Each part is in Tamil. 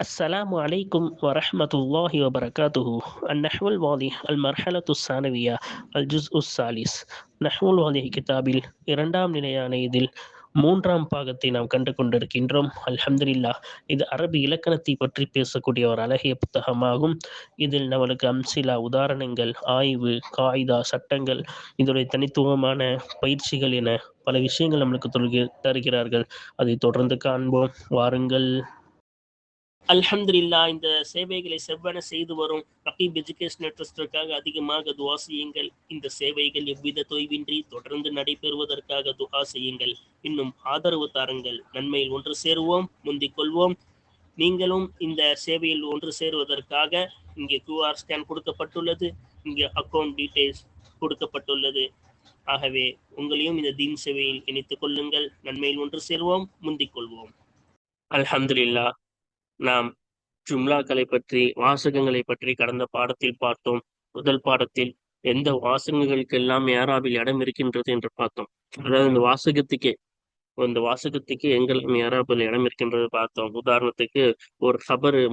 السلام عليكم ورحمة الله وبركاته. النحو الواضح المرحلة الثانوية الجزء الثالث. நஹ்வு الواضح கிதாபில் இரண்டாம் நிலையான இதில் மூன்றாம் பாகத்தை நாம் கண்டு கொண்டிருக்கின்றோம். அல்ஹம்துலில்லாஹ். இது அரபி இலக்கணத்தை பற்றி பேசக்கூடிய ஒரு அழகிய புத்தகமாகும். இதில் நம்மளுக்கு அம்சிலா உதாரணங்கள், ஆய்வு, காயிதா, சட்டங்கள், இதனுடைய தனித்துவமான பயிற்சிகள் என பல விஷயங்கள் நம்மளுக்கு தருகிறார்கள். அதை தொடர்ந்து காண்போம், வாருங்கள். அல்ஹம்துலில்லாஹ். இந்த சேவைகளை செவ்வன செய்து வரும் ரகீப் எஜுகேஷனல் ட்ரஸ்டிற்காக அதிகமாக துஆ செய்யுங்கள். இந்த சேவைகள் எவ்வித தொய்வின்றி தொடர்ந்து நடைபெறுவதற்காக துஆ செய்யுங்கள். இன்னும் ஆதரவு தாருங்கள். நன்மையில் ஒன்று சேருவோம், முந்திக் கொள்வோம். நீங்களும் இந்த சேவையில் ஒன்று சேருவதற்காக இங்கே QR ஸ்கேன் கொடுக்கப்பட்டுள்ளது, இங்கே அக்கௌண்ட் டீடைல்ஸ் கொடுக்கப்பட்டுள்ளது. ஆகவே உங்களையும் இந்த தீன் சேவையில் இணைத்துக் கொள்ளுங்கள். நன்மையில் ஒன்று சேருவோம், முந்திக் கொள்வோம். அல்ஹம்துலில்லாஹ். நாம் ஜும்லாக்களை பற்றி, வாசகங்களை பற்றி கடந்த பாடத்தில் பார்த்தோம். முதல் பாடத்தில் எந்த வாசகங்களுக்கெல்லாம் ஏராபில் இடம் இருக்கின்றது என்று பார்த்தோம். அதாவது இந்த வாசகத்துக்கு எங்கெல்லாம் ஏராபில் இடம் இருக்கின்றது பார்த்தோம். உதாரணத்துக்கு ஒரு ஹபர்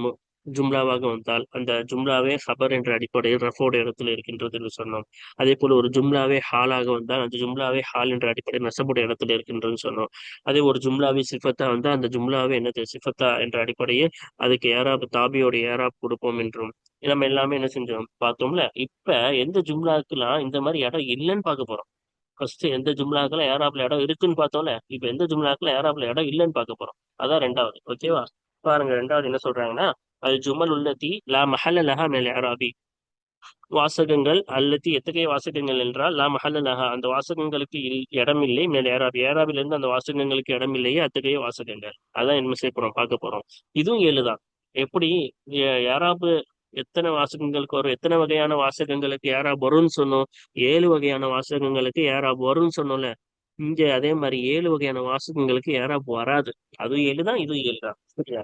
ஜும்லாவாக வந்தால் அந்த ஜும்லாவே ஹபர் என்ற அடிப்படையில் ரஃபோட இடத்துல இருக்கின்றது என்று சொன்னோம். அதே போல ஒரு ஜும்லாவே ஹாலாக வந்தால் அந்த ஜும்லாவே ஹால் என்ற அடிப்படையில் நசபுடைய இடத்துல இருக்கின்றதுன்னு சொன்னோம். அதே ஒரு ஜும்லாவே சிஃபத்தா வந்தால் அந்த ஜும்லாவே என்னது சிஃபத்தா என்ற அடிப்படையில் அதுக்கு ஏராப் தாபியோட ஏராப் கொடுப்போம் என்றும் நம்ம எல்லாமே என்ன செஞ்சோம் பார்த்தோம்ல. இப்ப எந்த ஜும்லாக்கெல்லாம் இந்த மாதிரி இடம் இல்லைன்னு பார்க்க போறோம். ஃபர்ஸ்ட் எந்த ஜும்லாக்கெல்லாம் ஏராப்ல இடம் இருக்குன்னு பார்த்தோம்ல. இப்ப எந்த ஜும்லாக்கெல்லாம் ஏராப்ல இடம் இல்லைன்னு பார்க்க போறோம். அதான் ரெண்டாவது. ஓகேவா? பாருங்க, ரெண்டாவது என்ன சொல்றாங்கன்னா, அது ஜுமல் உள்ளத்தி லா மஹல்ல லஹா மினல் இஅராபி. வாசகங்கள் அல்லத்தி எத்தகைய வாசகங்கள் என்றால் லா மஹல்ல லஹா அந்த வாசகங்களுக்கு இடமில்லை மினல் இஅராபி ஏராபிலிருந்து அந்த வாசகங்களுக்கு இடமில்லையே அத்தகைய வாசகங்கள். அதான் என்ன செய்ய போறோம் பார்க்க போறோம். இதுவும் ஏழுதான். எப்படி ஏராபு எத்தனை வாசகங்களுக்கு வரும், எத்தனை வகையான வாசகங்களுக்கு ஏராப் வரும்னு சொன்னோம். 7 வகையான வாசகங்களுக்கு ஏராப் வரும்னு சொன்னோம்ல. இங்க அதே மாதிரி 7 வகையான வாசகங்களுக்கு ஏராப் வராது. அதுவும் ஏழுதான், இதுவும் ஏழுதான். சரியா?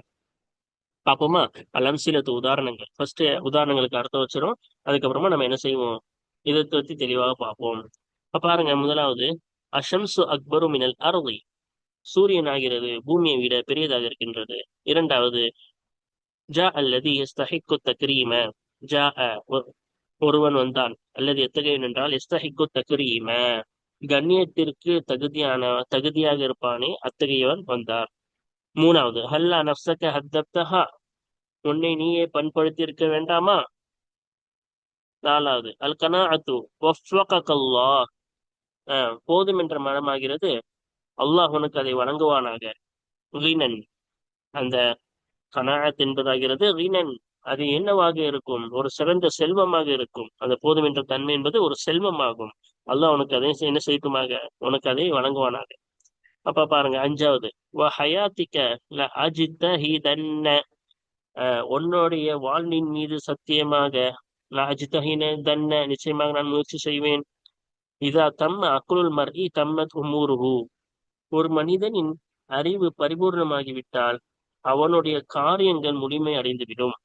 பார்ப்போமா? அலம்சிலத்து உதாரணங்கள். ஃபர்ஸ்ட் உதாரணங்களுக்கு அர்த்தம் வச்சிரும். அதுக்கப்புறமா நம்ம என்ன செய்வோம், இதை பத்தி தெளிவாக பார்ப்போம். இப்ப பாருங்க, முதலாவது அஷம்சு அக்பரு மினல் அர்தி. சூரியன் ஆகிறது பூமியை விட பெரியதாக இருக்கின்றது. இரண்டாவது ஜா அல்லது எஸ்தஹிக்கு தக்ரீம. ஜா ஒருவன் வந்தான். அல்லது எத்தகையவன் என்றால் எஸ்தஹிக்கு தக்ரீம கண்ணியத்திற்கு தகுதியாக இருப்பானே அத்தகையவன் வந்தார். மூணாவது ஹல்லா நப்சக ஹத்தப்தஹா. உன்னை நீயே பண்படுத்தி இருக்க வேண்டாமா? நாலாவது அல் கனாஅத்து வஃபகல்லாஹ். போதும் என்ற மனமாகிறது, அல்லாஹ் உனக்கு அதை வழங்குவானாக. ரீனன் அந்த கனாஅத் என்பதாகிறது ரீனன், அது என்னவாக இருக்கும், ஒரு சிறந்த செல்வமாக இருக்கும். அந்த போதும் என்ற தன்மை என்பது ஒரு செல்வமாகும். அல்லாஹ் உனக்கு அதை என்ன செய்யுமாக, உனக்கு அதை வழங்குவானாக. அப்ப பாருங்க, அஞ்சாவது வ ஹயாத்திக்க ல அஜ்தஹிதன்ன. உன்னுடைய வாழ்வின் மீது சத்தியமாக தன்ன நிச்சயமாக நான் முயற்சி செய்வேன். இதா தம்ம அக்குலுல் மர்இ தம்மத் உமூருஹு. ஒரு மனிதனின் அறிவு பரிபூர்ணமாகிவிட்டால் அவனுடைய காரியங்கள் முழுமை அடைந்துவிடும்.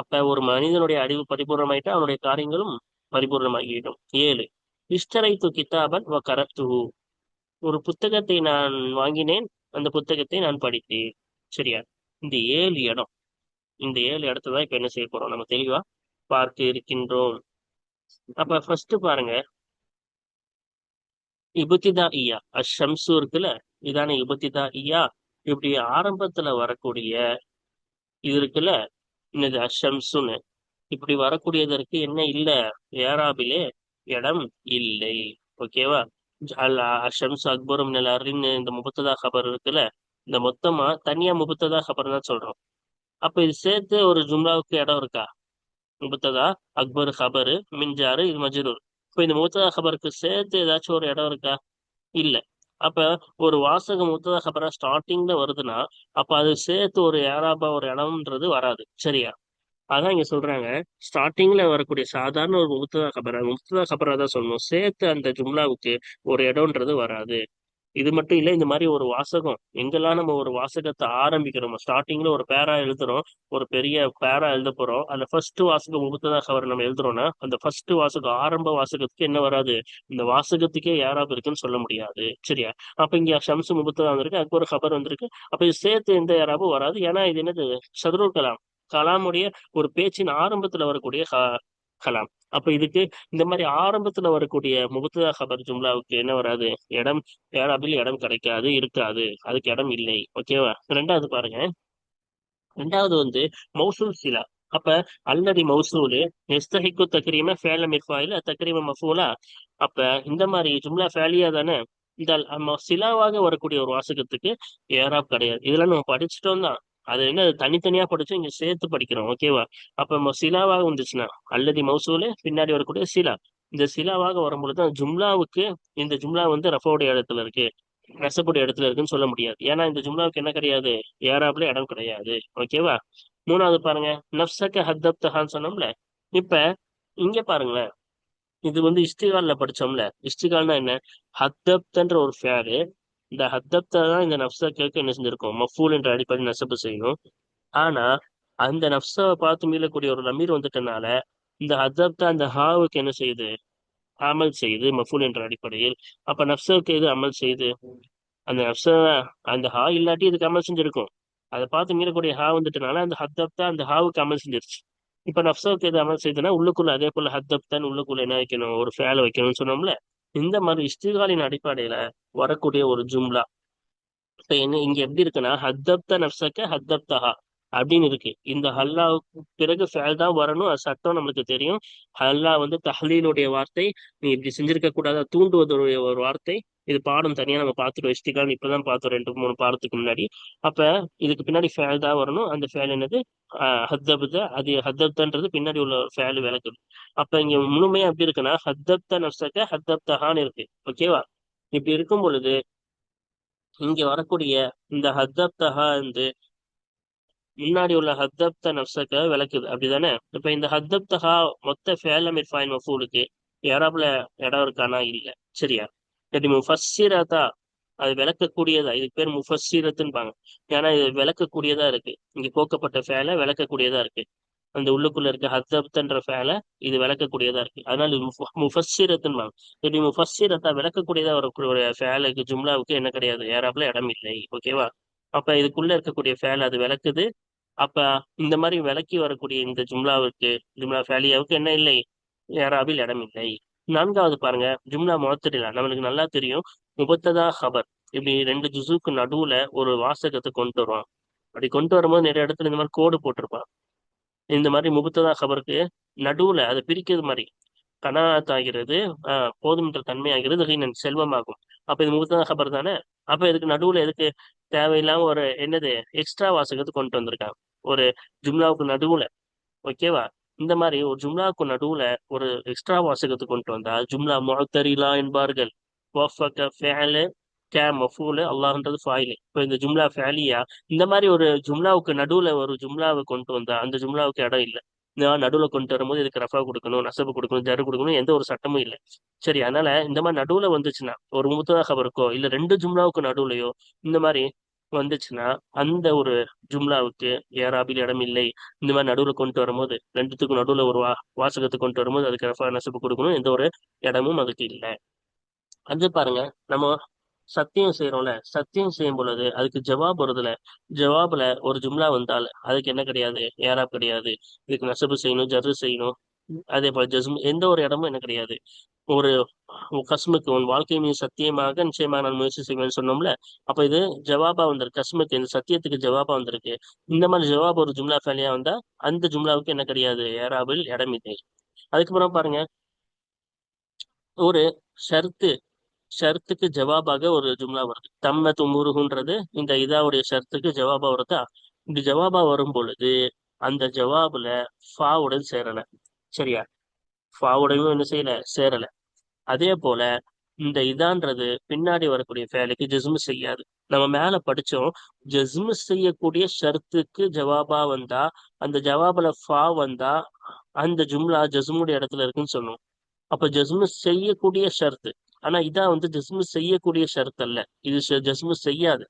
அப்ப ஒரு மனிதனுடைய அறிவு பரிபூர்ணமாயிட்டா அவனுடைய காரியங்களும் பரிபூர்ணமாகிவிடும். 7 இஷ்டரைத்து கிதாபன் வ கரத்துஹு. ஒரு புத்தகத்தை நான் வாங்கினேன், அந்த புத்தகத்தை நான் படித்தேன். சரியா? இந்த 7 இடம், இந்த 7 இடத்துதான் இப்ப என்ன செய்ய போறோம், நம்ம தெளிவா பார்க்க இருக்கின்றோம். அப்ப ஃபர்ஸ்ட் பாருங்க, இபுத்திதாஇயா அஷம்சு இருக்குல்ல, இதான இபுத்திதாஇயா. இப்படி ஆரம்பத்துல வரக்கூடிய இது இருக்குல்ல, இன்னது அஷம்சுன்னு இப்படி வரக்கூடியதற்கு என்ன இல்ல, ஏராபிலே இடம் இல்லை. ஓகேவா? அஷம்சு அக்பரும் மினல் இந்த முபத்ததா கபர் இருக்குல்ல, இந்த மொத்தமா தனியா முபத்ததா கபர் தான் சொல்றோம். அப்ப இது சேர்த்து ஒரு ஜும்லாவுக்கு இடம் இருக்கா? முபத்ததா அக்பர் கபரு மின்ஜாரு இது மஜ்ரூர். இப்ப இந்த முபத்ததா கபருக்கு சேர்த்து ஏதாச்சும் ஒரு இடம் இருக்கா? இல்ல. அப்ப ஒரு வாசகம் முபத்ததா கபரா ஸ்டார்டிங்ல வருதுன்னா அப்ப அது சேர்த்து ஒரு ஏராபா ஒரு இடம்ன்றது வராது. சரியா? அதான் இங்க சொல்றாங்க, ஸ்டார்டிங்ல வரக்கூடிய சாதாரண ஒரு முபத்ததா கபரா தான் சொல்லணும், சேர்த்து அந்த ஜும்லாவுக்கு ஒரு இடம்ன்றது வராது. இது மட்டும் இல்ல, இந்த மாதிரி ஒரு வாசகம் எங்கெல்லாம் நம்ம ஒரு வாசகத்தை ஆரம்பிக்கிறோம், ஸ்டார்டிங்ல ஒரு பேரா எழுதுறோம், ஒரு பெரிய பேரா எழுத போறோம், அந்த ஃபர்ஸ்ட் வாசகம் முபத்ததா கவர் நம்ம எழுதுறோம்னா அந்த ஃபர்ஸ்ட் வாசகம் ஆரம்ப வாசகத்துக்கு என்ன வராது, இந்த வாசகத்துக்கே யாராப் இருக்குன்னு சொல்ல முடியாது. சரியா? அப்ப இங்க ஷம்சு முபத்ததா வந்திருக்கு, அதுக்கு ஒரு கபர் வந்திருக்கு. அப்ப இது சேர்த்து எந்த யாராவும் வராது. ஏன்னா இது என்னது, சதுருல் கலாம், கலாமுடைய ஒரு பேச்சின் ஆரம்பத்துல வரக்கூடிய கலாம். அப்ப இதுக்கு இந்த மாதிரி ஆரம்பத்துல வரக்கூடிய முபத்ததா கபர் ஜும்லாவுக்கு என்ன வராது, இடம், ஏராபில் இடம் கிடைக்காது, இருக்காது, அதுக்கு இடம் இல்லை. ஓகேவா? ரெண்டாவது பாருங்க. ரெண்டாவது வந்து மௌசூல் சிலா. அப்ப அல்லதி மௌசூலு எஸ்தஹிக்கு தக்ரீம ஃபேல மிர்ஃபாயில தக்ரீம மஃபூலா. அப்ப இந்த மாதிரி ஜும்லா ஃபேலியா தானே, இந்த சிலாவாக வரக்கூடிய ஒரு வாசகத்துக்கு ஏராப் கிடையாது. இதெல்லாம் நம்ம படிச்சுட்டோம் தான். அது என்ன, தனித்தனியா படிச்சோம், இங்க சேர்த்து படிக்கிறோம். ஓகேவா? அப்ப சிலாவாக வந்துச்சுன்னா அல்லதி மௌசூலு பின்னாடி வரக்கூடிய சிலா, இந்த சிலாவாக வரும்பொழுது அந்த ஜும்லாவுக்கு, இந்த ஜும்லா வந்து ரஃபோடைய இடத்துல இருக்கு, நெசப்புடைய இடத்துல இருக்குன்னு சொல்ல முடியாது. ஏன்னா இந்த ஜும்லாவுக்கு என்ன கிடையாது, ஏராப்ல இடம் கிடையாது. ஓகேவா? மூணாவது பாருங்க, நப்சக்க ஹத்தப்தஹான்னு சொன்னோம்ல. இப்ப இங்க பாருங்களேன், இது வந்து இஸ்திகால்ல படிச்சோம்ல. இஸ்திகால்னா என்ன, ஹத்தப்தன்ற ஒரு ஃபேரு, இந்த ஹத்தப்த தான் இந்த நப்சக்கு என்ன செஞ்சிருக்கோம், மஃபூல் என்ற அடிப்படை நெசப்பு செய்யணும். ஆனா அந்த நப்சாவை பார்த்து மீளக்கூடிய ஒரு லமீர் வந்துட்டனால இந்த ஹத்தப்த அந்த ஹாவுக்கு என்ன செய்யுது, அமல் செய்யுது மஃபூல் என்ற அடிப்படையில். அப்ப நப்சுக்கு எது அமல் செய்யுது, அந்த நப்ச, அந்த ஹா இல்லாட்டி இதுக்கு அமல் செஞ்சிருக்கும். அதை பார்த்து மீறக்கூடிய ஹா வந்துட்டனால அந்த ஹத்தப்தா அந்த ஹாவுக்கு அமல் செஞ்சிருச்சு. இப்ப நப்சாவுக்கு எது அமல் செய்யுதுன்னா உள்ளுக்குள்ள அதே போல ஹத்தப்தான் உள்ளுக்குள்ள என்ன வைக்கணும், ஒரு ஃபேல வைக்கணும்னு சொன்னோம்ல. இந்த மாதிரி இஸ்திகாலின் அடிப்படையில வரக்கூடிய ஒரு ஜும்லா. இப்ப என்ன இங்க எப்படி இருக்குன்னா, ஹத்தப்த நப்சக்க ஹத்தப்தஹா அப்படின்னு இருக்கு. இந்த ஹல்லாவுக்கு பிறகு ஃபேல் தான் வரணும், அது சட்டம் நம்மளுக்கு தெரியும். ஹல்லா வந்து தஹ்லீலுடைய வார்த்தை, நீ இப்படி செஞ்சிருக்க கூடாது, தூண்டுவதுடைய ஒரு வார்த்தை. இது பாடம் தனியா நம்ம பார்த்துருவோம், இஸ்திகால் இப்பதான் பார்த்தோம் 2 3 பாடத்துக்கு முன்னாடி. அப்ப இதுக்கு பின்னாடி ஃபேல் தான் வரணும். அந்த ஃபேல் என்னது, ஹத்தப்த, அது ஹத்தப்தன்றது பின்னாடி உள்ள ஃபேல் விளக்குது. அப்ப இங்க முழுமையா எப்படி இருக்குன்னா, ஹத்தப்த நப்சக்க ஹத்தப்தஹான்னு இருக்கு. ஓகேவா? இப்படி இருக்கும் பொழுது இங்க வரக்கூடிய இந்த ஹத்தப்தஹா வந்து முன்னாடி உள்ள ஹத்தப்த நப்சக்க விளக்குது. அப்படிதானே? இப்ப இந்த ஹத்தப்தஹா மொத்த ஃபேல மிர்ஃபாயின் மஃபூலுக்கு யாராப்ல இடம் இருக்கானா, இல்ல. சரியா? சரி, முஃபஸ்ஸிரதா, அது விளக்கக்கூடியதா, இதுக்கு பேர் முஃபஸ்ஸிரத்துன்பாங்க. ஏன்னா இது விளக்கக்கூடியதா இருக்கு, இங்க போக்கப்பட்ட ஃபேல விளக்கக்கூடியதா இருக்கு. அந்த உள்ளுக்குள்ள இருக்க ஹத்தப்தன்ற ஃபேல இது விளக்கக்கூடியதா இருக்கு, அதனால இது முஃபஸ்ஸிரத்துன்பாங்க. இப்படி முஃபஸ்ஸிரத்தா விளக்கக்கூடியதா வரக்கூடிய ஃபேலுக்கு ஜும்லாவுக்கு என்ன கிடையாது, ஏராப்ல இடம் இல்லை. ஓகேவா? அப்ப இதுக்குள்ள இருக்கக்கூடிய ஃபேல் அது விளக்குது. அப்ப இந்த மாதிரி விளக்கி வரக்கூடிய இந்த ஜும்லாவுக்கு, ஜும்லா ஃபேலியாவுக்கு என்ன இல்லை, ஏராபில் இடம் இல்லை. நான்காவது பாருங்க, ஜும்லா முஅத்தரிலா. நம்மளுக்கு நல்லா தெரியும், முபத்ததா ஹபர் இப்படி 2 ஜுசுக்கு நடுவுல ஒரு வாசகத்தை கொண்டு வருவான். அப்படி கொண்டு வரும்போது நிறைய இடத்துல இந்த மாதிரி கோடு போட்டிருப்பான். இந்த மாதிரி முபத்ததா ஹபருக்கு நடுவுல அதை பிரிக்கிறது மாதிரி, கனாத் ஆகிறது, போதும் என்ற தன்மை ஆகிறது, ஹீனன் செல்வமாகும். அப்ப இது முபத்ததா ஹபர் தானே. அப்ப இதுக்கு நடுவுல எதுக்கு தேவையில்லாம ஒரு என்னது எக்ஸ்ட்ரா வாசகத்தை கொண்டு வந்திருக்காங்க ஒரு ஜும்லாவுக்கு நடுவுல. ஓகேவா? இந்த மாதிரி ஒரு ஜும்லாவுக்கு நடுவுல ஒரு எக்ஸ்ட்ரா வாசகத்தை கொண்டு வந்தா ஜும்லா முஅத்தரிலா என்பார்கள். வஃபக ஃபஅல கா மஃபூல, அல்லாஹ்ன்றது ஃபாயிலு. இப்போ இந்த ஜும்லா ஃபேலியா, இந்த மாதிரி ஒரு ஜும்லாவுக்கு நடுவுல ஒரு ஜும்லாவை கொண்டு வந்தா அந்த ஜும்லாவுக்கு இடம் இல்லை. நான் நடுவுல கொண்டு வரும்போது இதுக்கு ரஃபா கொடுக்கணும், நசபு கொடுக்கணும், ஜரு கொடுக்கணும், எந்த ஒரு சட்டமும் இல்லை. சரி, அதனால இந்த மாதிரி நடுவுல வந்துச்சுன்னா ஒரு முத்ததா ஹபருக்கோ இல்ல 2 ஜும்லாவுக்கு நடுவுலயோ இந்த மாதிரி வந்துச்சுன்னா அந்த ஒரு ஜும்லாவுக்கு ஏராபில் இடம் இல்லை. இந்த மாதிரி நடுவுல கொண்டு வரும்போது, ரெண்டுத்துக்கும் நடுவுல ஒரு வாசகத்தை கொண்டு வரும்போது அதுக்கு ரஃபா நசபு கொடுக்கணும், எந்த ஒரு இடமும் அதுக்கு இல்லை. அது பாருங்க, நம்ம சத்தியம் செய்யறோம்ல, சத்தியம் செய்யும் பொழுது அதுக்கு ஜவாப் வருதுல, ஜவாப்ல ஒரு ஜும்லா வந்தால் அதுக்கு என்ன கிடையாது, ஏராப் கிடையாது. இதுக்கு நசபு செய்யணும், ஜர்ரு செய்யணும், அதே போல ஜஸ்ம், எந்த ஒரு இடமும் என்ன கிடையாது. ஒரு கஸ்முக்கு உன் வாழ்க்கை மீது சத்தியமாக நிச்சயமாக நான் முயற்சி செய்வேன்னு சொன்னோம்ல. அப்ப இது ஜவாபா வந்திருக்கு, கஸ்முக்கு இந்த சத்தியத்துக்கு ஜவாபா வந்திருக்கு. இந்த மாதிரி ஜவாப் ஒரு ஜும்லா ஃபேலியா வந்தா அந்த ஜும்லாவுக்கு என்ன கிடையாது, ஏராபில் இடம் இல்லை. அதுக்கப்புறம் பாருங்க, ஒரு ஷர்த்து, ஷர்த்துக்கு ஜவாபாக ஒரு ஜும்லா வருது. தம்ம துமுருகுன்றது இந்த இதாவுடைய ஷர்த்துக்கு ஜவாபா வருதா. இப்படி ஜவாபா வரும் பொழுது அந்த ஜவாபுல ஃபாவுடன் சேரல. சரியா? ஃபாவுடையும் என்ன செய்யல, சேரல. அதே போல இந்த இதான்றது பின்னாடி வரக்கூடிய ஃபேலுக்கு ஜஸ்மு செய்யாது. நம்ம மேல படிச்சோம், ஜஸ்மு செய்யக்கூடிய ஷர்த்துக்கு ஜவாபா வந்தா, அந்த ஜவாபுல ஃபா வந்தா அந்த ஜும்லா ஜஸ்முடைய இடத்துல இருக்குன்னு சொன்னோம். அப்ப ஜஸ்மு செய்யக்கூடிய ஷர்த்து, ஆனா இதான் வந்து ஜஸ்மு செய்யக்கூடிய ஷரத் அல்ல, இது ஜஸ்மு செய்யாது.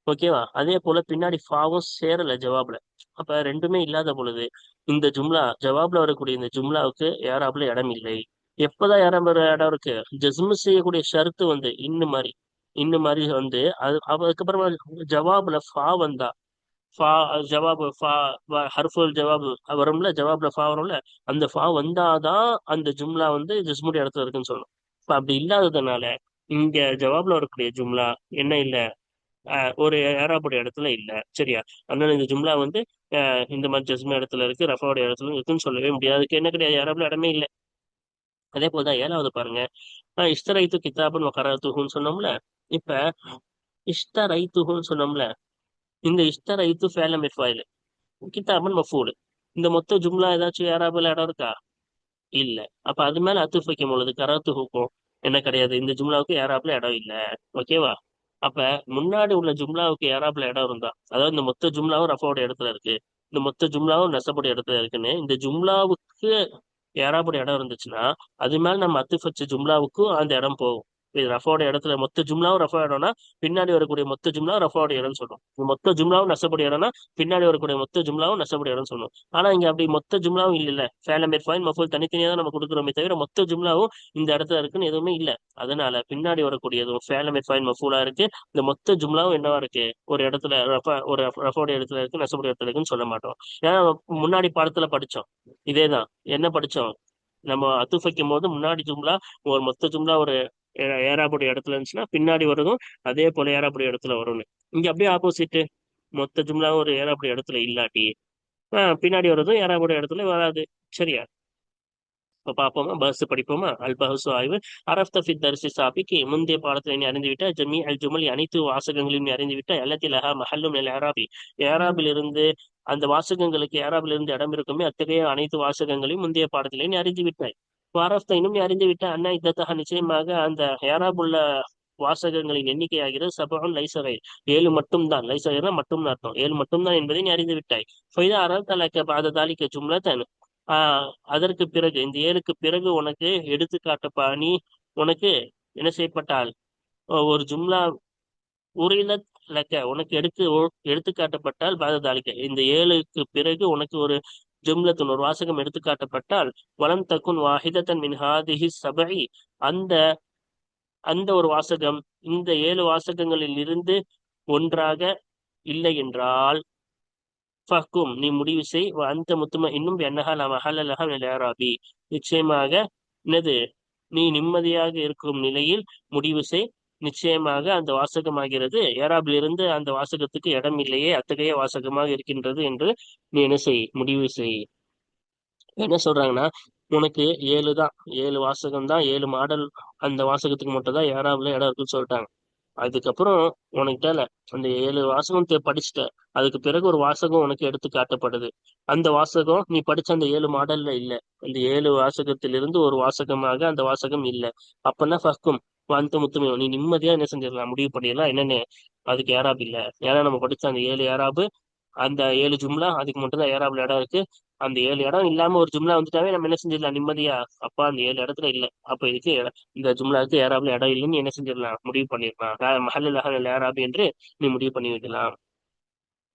ஓகேவா? அதே போல பின்னாடி ஃபாவும் சேரல ஜவாப்ல. அப்ப ரெண்டுமே இல்லாத பொழுது இந்த ஜும்லா ஜவாப்ல வரக்கூடிய இந்த ஜும்லாவுக்கு ஏராப்ல இடம் இல்லை. எப்பதான் ஏறாம இடம் இருக்கு? ஜஸ்மு செய்யக்கூடிய ஷரத்து வந்து இன்ன மாதிரி வந்து அதுக்கப்புறமா ஜவாப்ல ஃபா வந்தா ஃபா ஜவாப் ஃபா ஹர்ஃபுல் ஜவாப் வரும்ல, ஜவாப்ல ஃபா வரும்ல, அந்த ஃபா வந்தாதான் அந்த ஜும்லா வந்து ஜஸ்முடைய இடத்துல இருக்குன்னு சொல்லணும். இப்ப அப்படி இல்லாததுனால இங்க ஜவாப்ல வரக்கூடிய ஜும்லா என்ன இல்ல, ஒரு ஏராபுடைய இடத்துல இல்ல. சரியா? அதனால இந்த ஜும்லா வந்து இந்த மாதிரி ஜஸ்ம இடத்துல இருக்கு, ரஃபாவுடைய இடத்துல இருக்குன்னு சொல்லவே முடியாது. அதுக்கு என்ன கிடையாது, ஏராபுல இடமே இல்லை. அதே போலதான் ஏழாவது பாருங்க. இஷ்டரைத்து கிதாபன் வகரத்துஹுன்னு சொன்னோம்ல. இப்ப இஷ்டரைத்துஹுன்னு சொன்னோம்ல, இந்த இஷ்டரைத்து ஃபேல மிஃபாயில், கிதாபன் மஃபூல், இந்த மொத்த ஜும்லா ஏதாச்சும் ஏராபுல இடம் இருக்கா? இல்ல. அப்ப அது மேல அத்துஃப் வைக்கும் பொழுது கராத்துஹுக்கும் என்ன கிடையாது, இந்த ஜும்லாவுக்கு ஏராப்ல இடம் இல்ல. ஓகேவா? அப்ப முன்னாடி உள்ள ஜும்லாவுக்கு ஏராப்ல இடம் இருந்தா, அதாவது இந்த மொத்த ஜும்லாவும் ரஃபாவோட இடத்துல இருக்கு, இந்த மொத்த ஜும்லாவும் நெசபுடைய இடத்துல இருக்குன்னு இந்த ஜும்லாவுக்கு ஏராபுடைய இடம் இருந்துச்சுன்னா அது மேல நம்ம அத்துஃப் வச்ச ஜும்லாவுக்கும் அந்த இடம் போகும். இது ரஃபாவோட இடத்துல மொத்த ஜும்லாவும் ரஃபா இடம்னா பின்னாடி வரக்கூடிய மொத்த ஜும்லாவும் ரஃபாவோட இடம்னு சொல்லும். இந்த மொத்த ஜும்லாவும் நெசபுடைய இடம்னா பின்னாடி வரக்கூடிய மொத்த ஜும்லாவும் நெசபுடைய இடம்னு சொல்லும். ஆனா இங்க அப்படி மொத்த ஜும்லாவும் இல்ல. ஃபேல மிர்ஃபாயின் மஃபூல் தனித்தனியா தான் நம்ம கொடுக்குறோமே தவிர மொத்த ஜும்லாவும் இந்த இடத்துல இருக்குன்னு எதுவுமே இல்ல. அதனால பின்னாடி வரக்கூடியதும் ஃபேல மிர்ஃபாயின் மஃபூலா இருக்கு, இந்த மொத்த ஜும்லாவும் என்னவா இருக்கு, ஒரு இடத்துல ஒரு ரஃபாவுடைய இடத்துல இருக்கு, நெசபுடைய இடத்துல இருக்குன்னு சொல்ல மாட்டோம். ஏன்னா முன்னாடி பாடத்துல படிச்சோம் இதேதான். என்ன படிச்சோம்? நம்ம அத்துஃப் வைக்கும் போது முன்னாடி ஜும்லா ஒரு மொத்த ஜும்லா ஒரு ஏராபுடைய இடத்துல இருந்துச்சுன்னா பின்னாடி வரதும் அதே போல ஏராபுடைய இடத்துல வரும்னு. இங்க அப்படியே ஆப்போசிட், மொத்த ஜும்லாவும் ஒரு ஏராபுடைய இடத்துல இல்லாட்டி பின்னாடி வர்றதும் ஏராபுடைய இடத்துல வராது. சரியா? இப்ப பார்ப்போமா, பஸ் படிப்போமா. அல் பஹசு ஆய்வு. அரஃப்த ஃபித் தர்சி சாபிக்கு, முந்தைய பாடத்துல நீ அறிந்துவிட்ட ஜமீ அல் ஜுமல், அனைத்து வாசகங்களையும் நீ அறிந்துவிட்ட. எல்லாத்தில் லஹா மஹல்லும் மினல் ஏராபி, ஏராபில் இருந்து அந்த வாசகங்களுக்கு ஏராபில் இருந்து இடம் இருக்குமே அத்தகைய அனைத்து வாசகங்களையும் முந்தைய பாடத்திலே நீ அறிந்து விட்டாய். அரஃப்த இன்னும் நீ அறிந்து விட்ட அண்ணா இதத்தக நிச்சயமாக அந்த ஏராபுள்ள வாசகங்களின் எண்ணிக்கையாகிறது சபுன் லைசகை, 7 மட்டும்தான். லைசகைனா மட்டும் அர்த்தம், 7 மட்டும்தான் என்பதை நீ அறிந்து விட்டாய். ஃபைதா அரல் தலக்க பாத தாலிக்க ஜும்லத்தன், அதற்கு பிறகு இந்த 7க்கு பிறகு உனக்கு எடுத்துக்காட்டப்பா நீ உனக்கு என்ன செய்யப்பட்டால் ஒரு ஜும்லா உரிலத் லக்க உனக்கு எடுத்துக்காட்டப்பட்டால் பாததாலிக்க, இந்த 7க்கு பிறகு உனக்கு ஒரு ஜும்லத்தின் ஒரு வாசகம் எடுத்துக்காட்டப்பட்டால் வலம் தக்குன் வாஹிதத்தன் மின் ஹாதிஹி சபை, அந்த அந்த ஒரு வாசகம் இந்த 7 வாசகங்களில் இருந்து ஒன்றாக இல்லை என்றால் ஃபஹ்கும் நீ முடிவு செய், அந்த முத்தும இன்னும் என்னஹா மஹல்லஹா மினல் இராபி, நிச்சயமாக என்னது நீ நிம்மதியாக இருக்கும் நிலையில் முடிவு செய், நிச்சயமாக அந்த வாசகமாகிறது ஏராபில் இருந்து அந்த வாசகத்துக்கு இடம் இல்லையே, அத்தகைய வாசகமாக இருக்கின்றது என்று நீ என்ன செய், முடிவு செய். என்ன சொல்றாங்கன்னா, உனக்கு 7 தான், 7 வாசகம் தான், 7 மாடல் அந்த வாசகத்துக்கு மட்டும் தான் ஏராபில் இடம் இருக்குன்னு சொல்லிட்டாங்க. அதுக்கப்புறம் உனக்கிட்ட அந்த 7 வாசகம் படிச்சுட்ட, அதுக்கு பிறகு ஒரு வாசகம் உனக்கு எடுத்து காட்டப்படுது. அந்த வாசகம் நீ படிச்ச அந்த 7 மாடல்ல இல்ல, அந்த 7 வாசகத்திலிருந்து ஒரு வாசகமாக அந்த வாசகம் இல்ல. அப்பன்னா ஃபஸ்கும் அந்த முத்துமையோ நீ நிம்மதியா என்ன செஞ்சிடலாம், முடிவு பண்ணிடலாம் என்னன்னு, அதுக்கு ஏராப் இல்ல. ஏன்னா நம்ம படிச்ச அந்த 7 ஏராபு, அந்த 7 ஜும்லா அதுக்கு மட்டும் தான் ஏராப்ல இடம் இருக்கு. அந்த 7 இடம் இல்லாம ஒரு ஜும்லா வந்துட்டாவே நம்ம என்ன செஞ்சிடலாம் நிம்மதியா, அப்பா அந்த 7 இடத்துல இல்ல, அப்ப இதுக்கு இந்த ஜும்லாவுக்கு ஏராப்ல இடம் இல்லைன்னு என்ன செஞ்சிடலாம், முடிவு பண்ணிடலாம். மஹல்லுல் அஹல் ஏராபி என்று நீ முடிவு பண்ணி விடலாம்.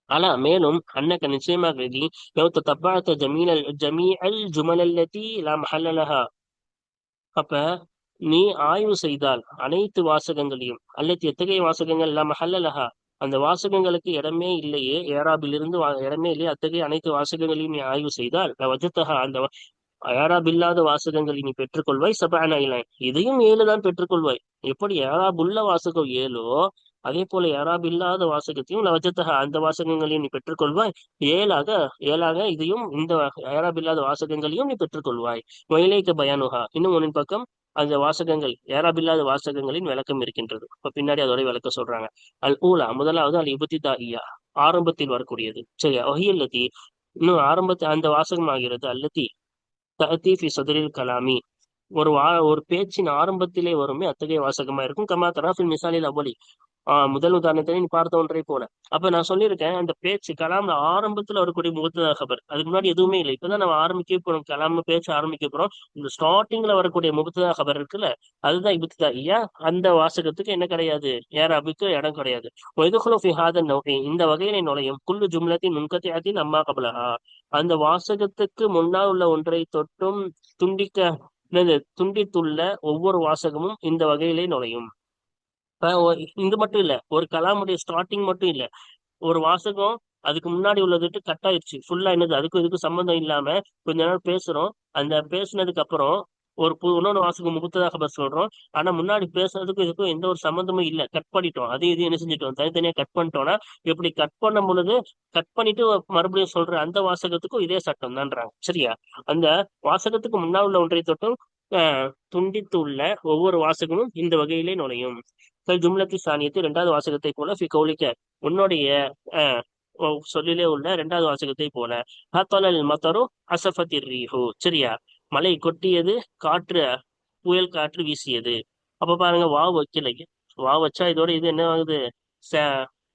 ஆனா மேலும் அன்னக்க நிச்சயமாக நீ லவ் தத்தபஅத ஜமீஅல் ஜுமல் அல்லதி லா மஹல்ல லஹா, அப்ப நீ ஆய்வு செய்தால் அனைத்து வாசகங்களையும், அல்லது எத்தகைய வாசகங்கள் லா மஹல்ல லஹா அந்த வாசகங்களுக்கு இடமே இல்லையே, ஏராபில் இருந்து இடமே இல்லையே, அத்தகைய அனைத்து வாசகங்களையும் நீ ஆய்வு செய்தால் வஜத்தஹா அந்த ஏராப் இல்லாத வாசகங்களை நீ பெற்றுக்கொள்வாய். சபஅன இலைன் இதையும் 7 தான் பெற்றுக்கொள்வாய். எப்படி ஏராப் உள்ள வாசகம் 7ஓ அதே போல ஏராப் இல்லாத வாசகத்தையும் லவஜத்தஹ அந்த வாசகங்களையும் நீ பெற்றுக்கொள்வாய். ஏழாக ஏழாக இதையும் இந்த ஏராப் இல்லாத வாசகங்களையும் நீ பெற்றுக்கொள்வாய். மயிலைக்க பயானுஹா இன்னும் உன்னின் பக்கம் அந்த வாசகங்கள் ஏராப் இல்லாத வாசகங்களின் விளக்கம் இருக்கின்றது. இப்ப பின்னாடி அதோட விளக்கம் சொல்றாங்க. அல் ஊலா முதலாவது அல் இபுத்திதாஇயா ஆரம்பத்தில் வரக்கூடியது. சரியா? வஹியல்லதி இன்னும் ஆரம்பத்தில் அந்த வாசகம் ஆகிறது. அல்லதி தஅதி ஃபி சதுரில் கலாமி ஒரு பேச்சின் ஆரம்பத்திலே வருமே அத்தகைய வாசகமா இருக்கும். கமா தராஃபில் மிசாலில் அவ்வளி முதல் உதாரணத்தை நீ பார்த்த ஒன்றை போல. அப்ப நான் சொல்லியிருக்கேன், அந்த பேச்சு கலாம்ல ஆரம்பத்துல வரக்கூடிய முபத்ததா கபர், அதுக்கு முன்னாடி எதுவுமே இல்லை. இப்பதான் நம்ம ஆரம்பிக்க போறோம், கலாம் பேச்சு ஆரம்பிக்க போறோம். இந்த ஸ்டார்டிங்ல வரக்கூடிய முபத்ததா கபர் இருக்குல்ல, அதுதான் இப்திதா. ஏன் அந்த வாசகத்துக்கு என்ன கிடையாது, ஏராபுக்கு இடம் கிடையாது. ஒய்துகுலு ஃபி ஹாதன் நௌஇ, இந்த வகையினை நுழையும் குல்லு ஜும்லத்தின் முன்கத்தியாத்தின் அம்மா கபலஹா, அந்த வாசகத்துக்கு முன்னால் உள்ள ஒன்றை தொட்டும் துண்டித்துள்ள ஒவ்வொரு வாசகமும் இந்த வகையிலே நுழையும். இது மட்டும் இல்ல, ஒரு கலாமுடைய ஸ்டார்டிங் மட்டும் இல்ல, ஒரு வாசகம் அதுக்கு முன்னாடி உள்ளதுட்டு கட் ஆயிடுச்சு ஃபுல்லா, என்னது அதுக்கும் இதுக்கும் சம்பந்தம் இல்லாம கொஞ்ச நேரம் பேசுறோம். அந்த பேசுனதுக்கு அப்புறம் ஒரு இன்னொன்று வாசகம் முகத்ததா கபர் சொல்றோம். ஆனா முன்னாடி பேசுனதுக்கும் இதுக்கும் எந்த ஒரு சம்பந்தமும் இல்ல, கட் பண்ணிட்டோம். அது இது என்ன செஞ்சுட்டோம், தனித்தனியா கட் பண்ணிட்டோம்னா, எப்படி கட் பண்ணும் பொழுது கட் பண்ணிட்டு மறுபடியும் சொல்ற அந்த வாசகத்துக்கும் இதே சட்டம் தான்றாங்க. சரியா? அந்த வாசகத்துக்கு முன்னால் உள்ள ஒன்றை தொட்டும் துண்டித்து உள்ள ஒவ்வொரு வாசகமும் இந்த வகையிலே நுழையும். ஜும்லத்தி சானியத்து இரண்டாவது வாசகத்தை போல ஃபி கௌலிக்க, உன்னுடைய அஹ் சொல்லிலே உள்ள இரண்டாவது வாசகத்தை போல. ஹத்தலல் மத்தரு அசஃபத்திர் ரீஹு, சரியா? மழை கொட்டியது, காற்று புயல் காற்று வீசியது. அப்ப பாருங்க, வாவ் வைக்கல. வாவ் வச்சா இதோட இது என்ன ஆகுது,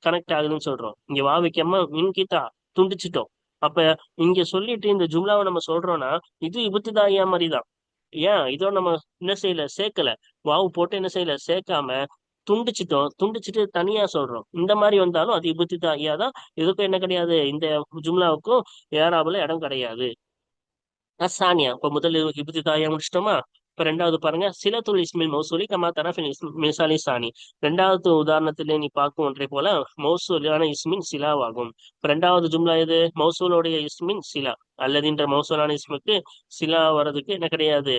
கனெக்ட் ஆகுதுன்னு சொல்றோம். இங்க வாவ் வைக்காம மின்கிட்டா துண்டிச்சிட்டோம். அப்ப இங்க சொல்லிட்டு இந்த ஜும்லாவை நம்ம சொல்றோம்னா இது இபுத்திதாயா மாதிரிதான். ஏன் இதோ நம்ம என்ன செய்யல, சேர்க்கல. வாவு போட்டு என்ன செய்யல, சேர்க்காம துண்டிச்சிட்டோம். துண்டிச்சிட்டு தனியா சொல்றோம். இந்த மாதிரி வந்தாலும் அது இபுத்திதா ஐயாதான். இதுக்கும் என்ன கிடையாது, இந்த ஜும்லாவுக்கும் ஏராபுல இடம் கிடையாது. சானியா, இப்ப முதல் இபுத்திதா ஐயா முடிச்சிட்டோமா? இப்ப ரெண்டாவது பாருங்க, சிலத்துல் இஸ்மில் மௌசூலி கமா தரஃபில் மிசாலி சானி. ரெண்டாவது உதாரணத்திலே நீ பார்க்கும் ஒன்றை போல மௌசூலான இஸ்மின் சிலாவாகும். இப்ப ரெண்டாவது ஜும்லா இது மௌசூலுடைய இஸ்மின் சிலா, அல்லதுன்ற மௌசூலான இஸ்முக்கு சிலா வர்றதுக்கு என்ன கிடையாது,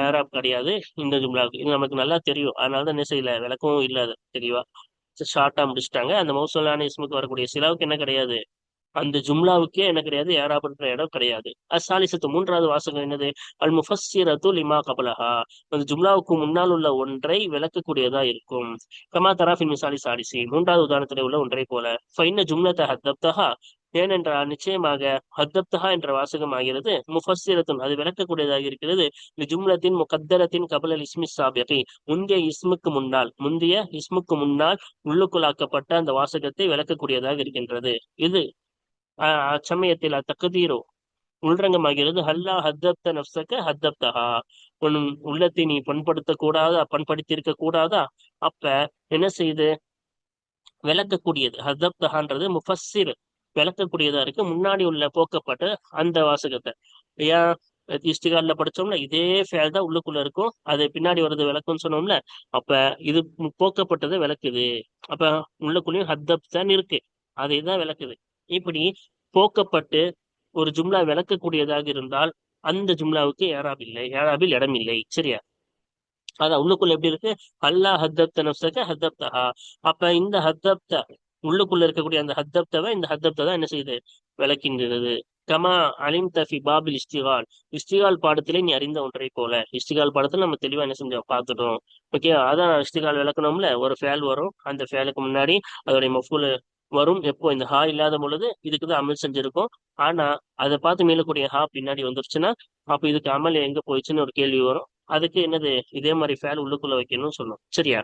ஏராப் கிடையாது இந்த ஜும்லாவுக்கு. இது நமக்கு நல்லா தெரியும், அதனாலதான் என்ன செய்யல, விளக்கமும் இல்லாத தெளிவா ஷார்ட்டா முடிச்சுட்டாங்க. அந்த மௌசூலான இஸ்முக்கு வரக்கூடிய சிலாவுக்கு என்ன கிடையாது, அந்த ஜும்லாவுக்கே என்ன கிடையாது, ஏராபுன்ற இடம் கிடையாது. அசாலிசத்து மூன்றாவது வாசகம் என்னது, அல் முஃபஸ்ஸிரத்து லிமா கபலஹா, அந்த ஜும்லாவுக்கு முன்னால் உள்ள ஒன்றை விளக்கக்கூடியதா இருக்கும். கமா தராஃபின் மிசாலி சாலிசி, மூன்றாவது உதாரணத்திலே உள்ள ஒன்றை போல. ஃபைன்ன ஜும்லத ஹத்தப்தஹா, ஏனென்றால் நிச்சயமாக ஹத்தப்தஹா என்ற வாசகம் ஆகிறது முஃபஸ்ஸிரத்துன், அது விளக்கக்கூடியதாக இருக்கிறது. ஜும்லத்தின் முகத்தரத்தின் கபலல் இஸ்மி சாபிகி, முந்தைய இஸ்முக்கு முன்னால் உள்ளுக்குள்ளாக்கப்பட்ட அந்த வாசகத்தை விளக்கக்கூடியதாக இருக்கின்றது. இது அச்சமயத்தில் அத்தகுதீரோ உள்ரங்கமாகிறது. ஹல்லா ஹத்தப்த நப்சக்க ஹத்தப்தஹா, உன் உள்ளத்தை நீ பண்படுத்தியிருக்க கூடாதா? அப்ப என்ன செய்யுது, விளக்கக்கூடியது. ஹத்தப்தஹான்றது முஃபஸ்ஸிர், விளக்கக்கூடியதா இருக்கு முன்னாடி உள்ள போக்கப்பட்ட அந்த வாசகத்தை. ஏன் இஸ்திகால்ல படிச்சோம்ல, இதே ஃபேல் தான் உள்ளுக்குள்ள இருக்கும், அது பின்னாடி வர்றது விளக்கும்னு சொன்னோம்ல. அப்ப இது போக்கப்பட்டதை விளக்குது. அப்ப உள்ளுக்குள்ளேயும் ஹத்தப்தான் இருக்கு, அதை தான் விளக்குது. இப்படி போக்கப்பட்டு ஒரு ஜும்லா விளக்கக்கூடியதாக இருந்தால் அந்த ஜும்லாவுக்கு ஏராபில் இடம் இல்லை. சரியா? அதான் உள்ளுக்குள்ள எப்படி இருக்கு, அல்லா ஹத்தப்த நப்சக ஹத்தப்தஹா. அப்ப இந்த ஹத்தப்த உள்ளுக்குள்ள இருக்கக்கூடிய அந்த ஹத்தப்தவை இந்த ஹத்தப்த தான் என்ன செய்யுது, விளக்கின்றது. கமா அலிம் தஃபி பாபில் இஸ்திகால், இஸ்திகால் பாடத்திலே நீ அறிந்த ஒன்றை போல. இஸ்திகால் பாடத்துல நம்ம தெளிவா என்ன செஞ்சோம், பார்த்துட்டோம். ஓகே, அதான் இஸ்திகால் விளக்கணும்ல. ஒரு ஃபேல் வரும், அந்த ஃபேலுக்கு முன்னாடி அதோடைய மஃபூல் வரும். எப்போ இந்த ஹா இல்லாத பொழுது இதுக்குதான் அமல் செஞ்சிருக்கும். ஆனா அதை பார்த்து மேலக்கூடிய ஹா பின்னாடி வந்துருச்சுன்னா அப்ப இதுக்கு அமல் எங்க போயிடுச்சுன்னு ஒரு கேள்வி வரும். அதுக்கு என்னது, இதே மாதிரி ஃபேல் உள்ளுக்குள்ள வைக்கணும்னு சொன்னோம். சரியா?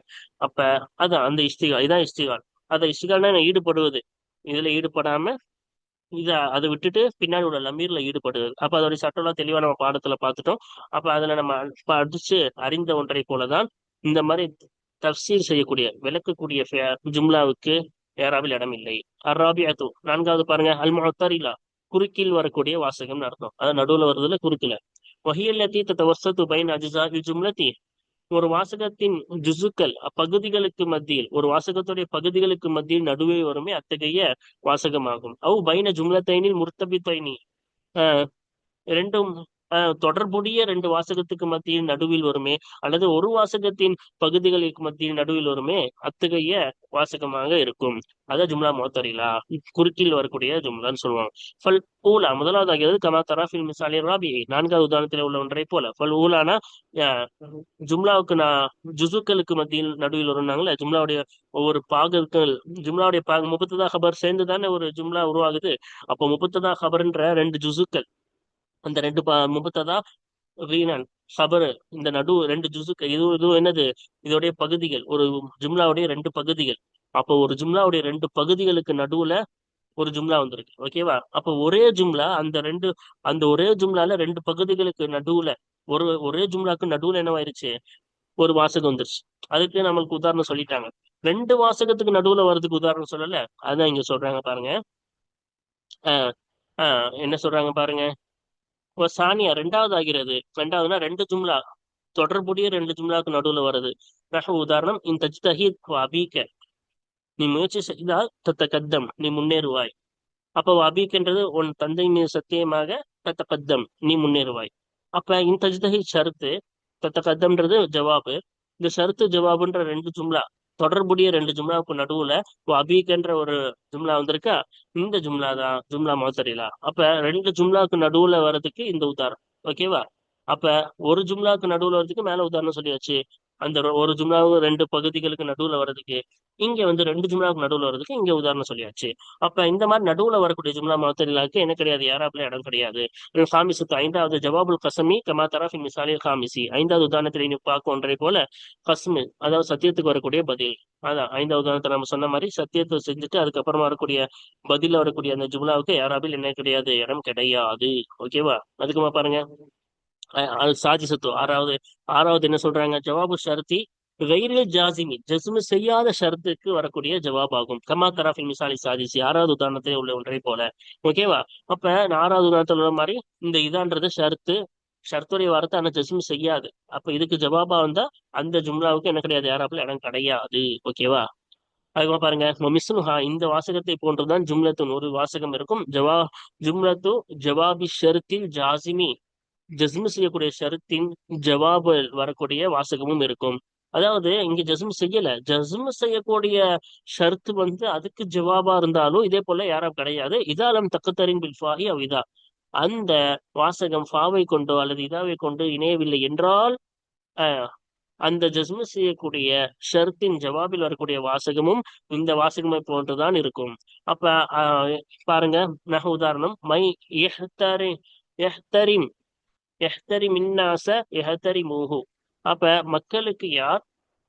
அப்ப அதான் அந்த இதான் இஸ்திகால். அத இஸ்திகால்னா ஈடுபடுவது, இதுல ஈடுபடாம அதை விட்டுட்டு பின்னாடி உள்ள லமீர்ல ஈடுபடுவது. அப்ப அதோடைய சட்டம் எல்லாம் தெளிவா நம்ம பாடத்துல பார்த்துட்டோம். அப்ப அதுல நம்ம படிச்சு அறிந்த ஒன்றை போலதான் இந்த மாதிரி தப்சீர் செய்யக்கூடிய விளக்கக்கூடிய ஜும்லாவுக்கு ஏராவில் இடம் இல்லை. அர்ராபியத்து, நான்காவது பாருங்க, அல் முஅத்தரிலா, குறுக்கில் வரக்கூடிய வாசகம் அர்த்தம். அதாவது நடுவுல வருதுல, குறுக்குல. வஹியல்லதி தத்தவஸ்ஸது பைன அஜ்ஸாஇல் ஜும்லதி, ஒரு வாசகத்தின் ஜுசுக்கள் பகுதிகளுக்கு மத்தியில், ஒரு வாசகத்துடைய பகுதிகளுக்கு மத்தியில் நடுவே வருமே அத்தகைய வாசகமாகும். அவு பைன ஜும்லத்தைனில் முர்த்தபித்தைனி, ரெண்டும் தொடர்புடைய ரெண்டு வாசகத்துக்கு மத்தியில் நடுவில் வருமே, அல்லது ஒரு வாசகத்தின் பகுதிகளுக்கு மத்தியில் நடுவில் வருமே அத்தகைய வாசகமாக இருக்கும். அதான் ஜும்லா முஅத்தரிலா, குறுக்கில் வரக்கூடிய ஜும்லான்னு சொல்லுவாங்க. ஃபல் ஊலா, முதலாவது ஆகிறது கமா தராஃபில் மிசாலி ராபி, நான்காவது உதாரணத்தில் உள்ள ஒன்றை போல. ஃபல் ஊலானா ஜும்லாவுக்கு ஜுசுக்களுக்கு மத்தியில் நடுவில் வரும்னாங்களே, ஜும்லாவுடைய ஒவ்வொரு பாகங்கள், ஜும்லாவுடைய முபத்ததா ஹபர் சேர்ந்து தானே ஒரு ஜும்லா உருவாகுது. அப்போ முபத்ததா ஹபர்ன்ற ரெண்டு ஜுசுக்கள், அந்த ரெண்டு முபத்ததா ரீனன் ஹபரு இந்த நடு ரெண்டு ஜுசுக்கு இது என்னது, இதோடைய பகுதிகள், ஒரு ஜும்லாவுடைய ரெண்டு பகுதிகள். அப்போ ஒரு ஜும்லாவுடைய ரெண்டு பகுதிகளுக்கு நடுவுல ஒரு ஜும்லா வந்திருக்கு. ஓகேவா? அப்போ ஒரே ஜும்லா அந்த ஒரே ஜும்லால ரெண்டு பகுதிகளுக்கு நடுவுல ஒரே ஜும்லாக்கு நடுவுல என்னவாயிருச்சு, ஒரு வாசகம் வந்துருச்சு. அதுக்கு நம்மளுக்கு உதாரணம் சொல்லிட்டாங்க. ரெண்டு வாசகத்துக்கு நடுவுல வர்றதுக்கு உதாரணம் சொல்லல. அதான் இங்க சொல்றாங்க பாருங்க. ஆஹ் என்ன சொல்றாங்க பாருங்க. இப்போ சானியா ரெண்டாவது ஆகிறது. ரெண்டாவதுனா ரெண்டு ஜும்லா தொடர்புடைய ரெண்டு ஜும்லாக்கு நடுவுல வருது. உதாரணம், இந்த தஜ்தஹீத் அபீக்க, நீ முயற்சி செய்தால் தத்தகத்தம், நீ முன்னேறுவாய். அப்போ அபீக்ன்றது உன் தந்தை மீது சத்தியமாக, தத்தகத்தம், நீ முன்னேறுவாய். அப்ப இந்த தஜ்தஹீத் ஷரத்து, தத்தகத்தம்ன்றது ஜவாபு. இந்த ஷரத்து ஜவாபுன்ற ரெண்டு ஜும்லா தொடர்புடைய ரெண்டு ஜும்லாவுக்கு நடுவுல அபீக்ன்ற ஒரு ஜும்லா வந்திருக்கா. இந்த ஜும்லா தான் ஜும்லா முஅத்தரிலா. அப்ப ரெண்டு ஜும்லாவுக்கு நடுவுல வர்றதுக்கு இந்த உதாரணம். ஓகேவா? அப்ப ஒரு ஜும்லாவுக்கு நடுவுல வர்றதுக்கு மேல உதாரணம் சொல்லியாச்சு. அந்த ஒரு ஜும்லாவும் ரெண்டு பகுதிகளுக்கு நடுவுல வர்றதுக்கு, இங்க வந்து ரெண்டு ஜும்லாவுக்கு நடுவுல வர்றதுக்கு இங்க உதாரணம் சொல்லியாச்சு. அப்ப இந்த மாதிரி நடுவுல வரக்கூடிய ஜும்லா முஅத்தரிலாக்கு என்ன கிடையாது, யாராப்ல இடம் கிடையாது. ஹாமிசத்து ஐந்தாவது ஜவாபுல் கசமி கமா தராஃபின் மிசாலில் ஹாமிசி. ஐந்தாவது உதாரணத்தில் நீ பார்க்க ஒன்றை போல கஸ்மு, அதாவது சத்தியத்துக்கு வரக்கூடிய பதில். அதான் ஐந்தாவது உதாரணத்தை நம்ம சொன்ன மாதிரி சத்தியத்தை செஞ்சுட்டு அதுக்கப்புறமா வரக்கூடிய பதில வரக்கூடிய அந்த ஜும்லாவுக்கு யாராபில் என்ன கிடையாது, இடம் கிடையாது. ஓகேவா? அதுக்குமா பாருங்க. அது சாஜிசத்து ஆறாவது என்ன சொல்றாங்க, ஜவாபு ஷர்த்தி கைரில் ஜாசிமி, ஜஸ்மு செய்யாத ஷரத்துக்கு வரக்கூடிய ஜவாப் ஆகும். கமா தராஃபில் மிசாலி சாதிசி, ஆறாவது உதாரணத்திலே உள்ள ஒன்றை போல. ஓகேவா? அப்ப நான் ஆறாவது உதாரணத்துல உள்ள மாதிரி இந்த இதான்றது ஷர்த்துடைய வார்த்தை ஆனா ஜஸ்மு செய்யாது. அப்ப இதுக்கு ஜவாபா வந்தா அந்த ஜும்லாவுக்கு என்ன கிடையாது, யாராப்புல இடம் கிடையாது. ஓகேவா? அதுக்கப்புறம் பாருங்க, மிஸ்லுஹா, இந்த வாசகத்தை போன்றுதான் ஜும்லத்துன், ஒரு வாசகம் இருக்கும். ஜும்லத்து ஜவாபி ஷருத்தில் ஜாசிமி, ஜஸ்மு செய்யக்கூடிய ஷரத்தின் ஜவாபு வரக்கூடிய வாசகமும் இருக்கும். அதாவது இங்க ஜஸ்மு செய்யல, ஜஸ்மு செய்யக்கூடிய ஷர்த்து வந்து அதுக்கு ஜவாபா இருந்தாலும் இதே போல யாரும் கிடையாது. இதாலம் தக்கத்தரின் பில்ஃபாஹி அவ்விதா, அந்த வாசகம் ஃபாவை கொண்டோ அல்லது இதாவை கொண்டு இணையவில்லை என்றால் அந்த ஜஸ்மு செய்யக்கூடிய ஷர்த்தின் ஜவாபில் வரக்கூடிய வாசகமும் இந்த வாசகமை போன்றுதான் இருக்கும். அப்ப பாருங்க, உதாரணம், மை எஹ்தரி எஹ்தரிம் எஹ்தரி மின்னாச எஹ்தரி மூஹு. அப்ப மக்களுக்கு யார்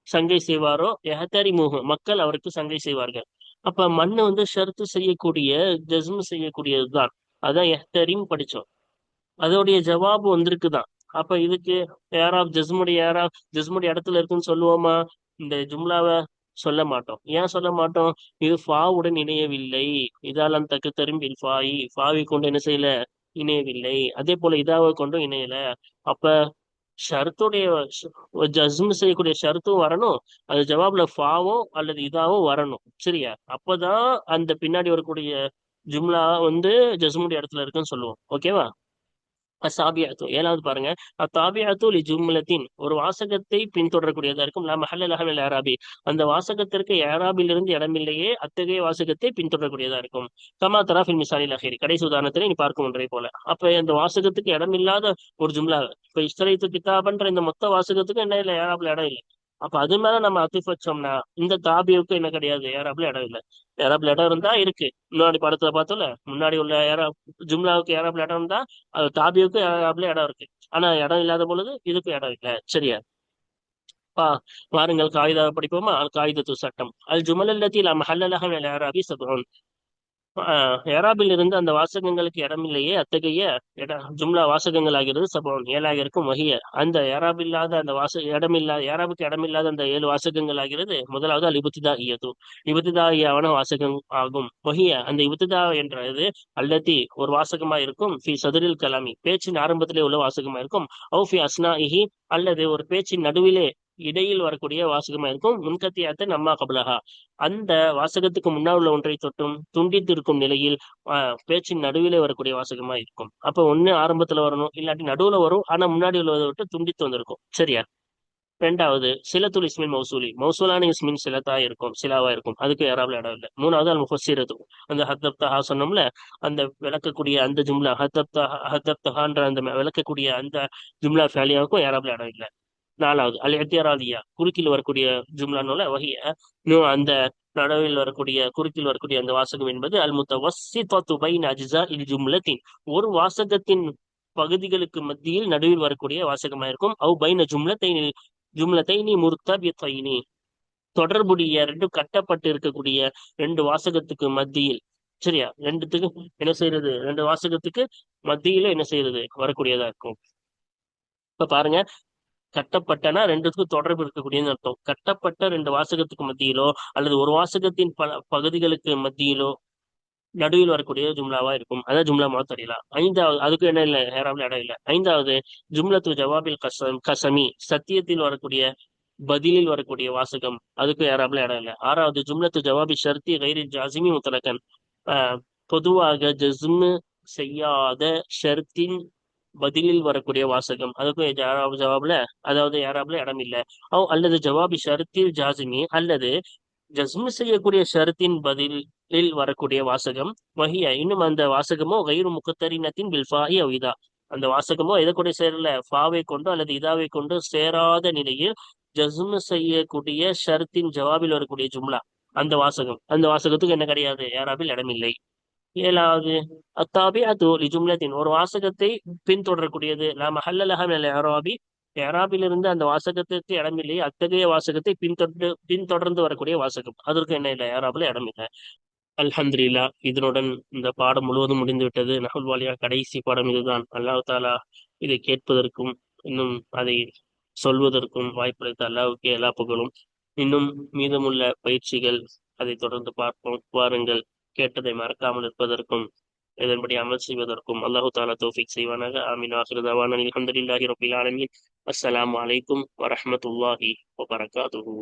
சங்கை செய்வாரோ, எஹ்தரி மூஹு, மக்கள் அவருக்கு சங்கை செய்வார்கள். அப்ப மண்ணு வந்து ஷர்த்து செய்யக்கூடிய ஜஸ்மு செய்யக்கூடியதுதான். அதான் எஹ்தரிம் படிச்சோம். அதோடைய ஜவாபு வந்திருக்குதான். அப்ப இதுக்கு ஜஸ்முடைய இடத்துல இருக்குன்னு சொல்லுவோமா? இந்த ஜும்லாவை சொல்ல மாட்டோம். ஏன் சொல்ல மாட்டோம்? இது ஃபாவுடன் இணையவில்லை. இதாலம் தக்கு தரும் ஃபாவை கொண்டு என்ன செய்யல, இணையவில்லை. அதே போல இதாவை கொண்டும் இணையல. அப்ப ஷர்த்துடைய ஜஸ்மு செய்யக்கூடிய ஷர்த்தும் வரணும், அது ஜவாப்ல ஃபாவோ அல்லது இதாவும் வரணும். சரியா? அப்பதான் அந்த பின்னாடி வரக்கூடிய ஜும்லா வந்து ஜஸ்முடைய இடத்துல இருக்குன்னு சொல்லுவோம். ஓகேவா? அசாபியாத்து, ஏழாவது பாருங்க. அத்தாபியாத்து லி ஜும்லத்தின், ஒரு வாசகத்தை பின்தொடரக்கூடியதா இருக்கும். லா மஹல்ல லஹா மினல் இஅராபி, அந்த வாசகத்திற்கு இஅராபிலிருந்து இடமில்லையே அத்தகைய வாசகத்தை பின்தொடரக்கூடியதா இருக்கும். கமா தரா ஃபில் மிசாலில் அஹீரி, கடைசி உதாரணத்திலே நீ பார்க்கும் ஒன்றை போல. அப்ப இந்த வாசகத்துக்கு இடமில்லாத ஒரு ஜும்லா, இப்ப இஸ்தரைத்து கிதாபன்ற இந்த மொத்த வாசகத்துக்கு என்ன இல்லை, இஅராபில் இடம் இல்லை. அப்ப அது மேல நம்ம அத்திஃப் வச்சோம்னா இந்த தாபியுக்கு என்ன கிடையாது, இஅராபில் இடம் இல்லை. இஅராபில் இடம் இருந்தா இருக்கு. முன்னாடி படத்துல பார்த்தோம்ல, முன்னாடி உள்ள ஜும்லாவுக்கு இஅராபில் இடம் இருந்தா அது தாபியுக்கு இஅராபில் இடம் இருக்கு. ஆனா இடம் இல்லாத பொழுது இதுக்கு இடம் இல்லை. சரியா? பா வாருங்கள் காயிதா படிப்போமா. அல் காயிதத்து சட்டம். அல் ஜுமல் அல்லதி லா மஹல்ல லஹா மினல் இஅராபி சப்உன், ஏராபில் இருந்து அந்த வாசகங்களுக்கு இடமில்லையே அத்தகைய ஜும்லா வாசகங்கள் ஆகிறது சபவன், ஏழாக இருக்கும். வகிய, அந்த ஏராபில்லாத அந்த ஏராபுக்கு இடமில்லாத அந்த 7 வாசகங்கள் ஆகிறது. முதலாவது அல் இபுத்திதா இயது, இபுத்திதாயான வாசகம் ஆகும். வகிய, அந்த இபுத்திதா என்றது அல்லத்தி ஒரு வாசகமா இருக்கும். ஃபி சதுரில் கலாமி, பேச்சின் ஆரம்பத்திலே உள்ள வாசகமா இருக்கும். ஔ ஃபி அஸ்னாஇஹி, அல்லது ஒரு பேச்சின் நடுவிலே இடையில் வரக்கூடிய வாசகமா இருக்கும். முன்கத்தியாத்த நம்மா கபலஹா, அந்த வாசகத்துக்கு முன்னால் உள்ள ஒன்றை தொட்டும் துண்டித்து இருக்கும் நிலையில் பேச்சின் நடுவிலே வரக்கூடிய வாசகமா இருக்கும். அப்ப ஒண்ணு ஆரம்பத்துல வரணும், இல்லாட்டி நடுவுல வரும், ஆனா முன்னாடி உள்ளதை விட்டு துண்டித்து வந்திருக்கும். சரியா? ரெண்டாவது சிலத்துல் இஸ்மின் மௌசூலி, மௌசூலான இஸ்மின் சிலத்தா இருக்கும், சிலாவா இருக்கும். அதுக்கு யாராவது இடம் இல்லை. மூணாவது அல் முஃபஸ்ஸிரது, அந்த ஹத்தப்தஹா சொன்னோம்ல, அந்த விளக்கக்கூடிய அந்த ஜும்லா ஹத்தப்தஹான்ற அந்த விளக்கக்கூடிய அந்த ஜும்லா ஃபேலியாவுக்கும் யாராவது இடம் இல்லை. நாலாவது அல் எத்தியராதியா, குறுக்கில் வரக்கூடிய ஜும்லானோல வகிய, அந்த நடுவில் வரக்கூடிய குறுக்கில் வரக்கூடிய அந்த வாசகம் என்பது அல் முத்தவஸ்ஸிதத்து பைன அஜ்ஸா இல் ஜும்லத்தின், ஒரு வாசகத்தின் பகுதிகளுக்கு மத்தியில் நடுவில் வரக்கூடிய வாசகமா இருக்கும். அவ் பைன ஜும்லத்தைனி முர்தபித்தைனி, தொடர்புடைய ரெண்டு கட்டப்பட்டு இருக்கக்கூடிய ரெண்டு வாசகத்துக்கு மத்தியில். சரியா? ரெண்டுத்துக்கு என்ன செய்யறது? ரெண்டு வாசகத்துக்கு மத்தியில என்ன செய்யறது வரக்கூடியதா இருக்கும். இப்ப பாருங்க, கட்டப்பட்டனா ரெண்டுத்துக்கும் தொடர்பு இருக்கக்கூடியன்னு அர்த்தம். கட்டப்பட்ட ரெண்டு வாசகத்துக்கு மத்தியிலோ அல்லது ஒரு வாசகத்தின் பல பகுதிகளுக்கு மத்தியிலோ நடுவில் வரக்கூடிய ஜும்லாவா இருக்கும். அதான் ஜும்லா முஅத்தரிலா. ஐந்தாவது, அதுக்கு என்ன இல்லை, ஹேராப்ல இடம் இல்லை. ஐந்தாவது, ஜும்லத்து ஜவாபில் கசமி, சத்தியத்தில் வரக்கூடிய பதிலில் வரக்கூடிய வாசகம், அதுக்கு ஏராப்ல இடம் இல்லை. ஆறாவது, ஜும்லத்து ஜவாபி ஷர்த்தி கைரில் ஜாசிமி முத்தலக்கன், பொதுவாக ஜஸ்மு செய்யாத ஷர்த்தின் பதிலில் வரக்கூடிய வாசகம், அதுக்கும் ஜவாப்ல, அதாவது ஏராப்ல இடம் இல்லை. அல்லது ஜவாபி ஷர்த்தில் ஜாசிமி, அல்லது ஜஸ்மு செய்யக்கூடிய ஷரத்தின் பதிலில் வரக்கூடிய வாசகம். வஹிய, இன்னும் அந்த வாசகமோ கைரு முகத்தரினத்தின் பில்ஃபாஹி அவ் இதா, அந்த வாசகமோ எதை கூட சேரல, ஃபாவை கொண்டு அல்லது இதாவை கொண்டு சேராத நிலையில் ஜஸ்மு செய்யக்கூடிய ஷரத்தின் ஜவாபில் வரக்கூடிய ஜும்லா, அந்த வாசகம், அந்த வாசகத்துக்கு என்ன கிடையாது, ஏராபில் இடமில்லை. ஏழாவது, அத்தாபிஅத்து லிஜும்லத்தின், ஒரு வாசகத்தை பின்தொடரக்கூடியது. லா மஹல்ல லஹா மினல் இஅராபி, இஅராபிலிருந்து அந்த வாசகத்திற்கு இடமில்லை, அத்தகைய வாசகத்தை பின்தொடர்ந்து வரக்கூடிய வாசகம், அதற்கு என்ன இல்லை, இஅராபில் இடமில்லை. அல்ஹம்துலில்லாஹ், இதனுடன் இந்த பாடம் முழுவதும் முடிந்து விட்டது. நஹ்வுல் வாலியா கடைசி பாடம் இதுதான். அல்லாஹ் தாலா இதை கேட்பதற்கும் இன்னும் அதை சொல்வதற்கும் வாய்ப்பளித்த அல்லாஹ்வுக்கே எல்லா புகழும். இன்னும் மீதமுள்ள பயிற்சிகள் அதை தொடர்ந்து பார்ப்போம். வாருங்கள். கேட்டதை மறக்காமல் இருப்பதற்கும் இதன்படி அமல் செய்வதற்கும் அல்லாஹு தாலா தௌஃபீக் செய்வானாக. ஆமீன். ஆகிரு தவானா அல்ஹம்துலில்லாஹி ரப்பில் ஆலமீன். அஸ்ஸலாமு அலைக்கும் வரஹ்மத்துல்லாஹி வபரகாத்துஹு.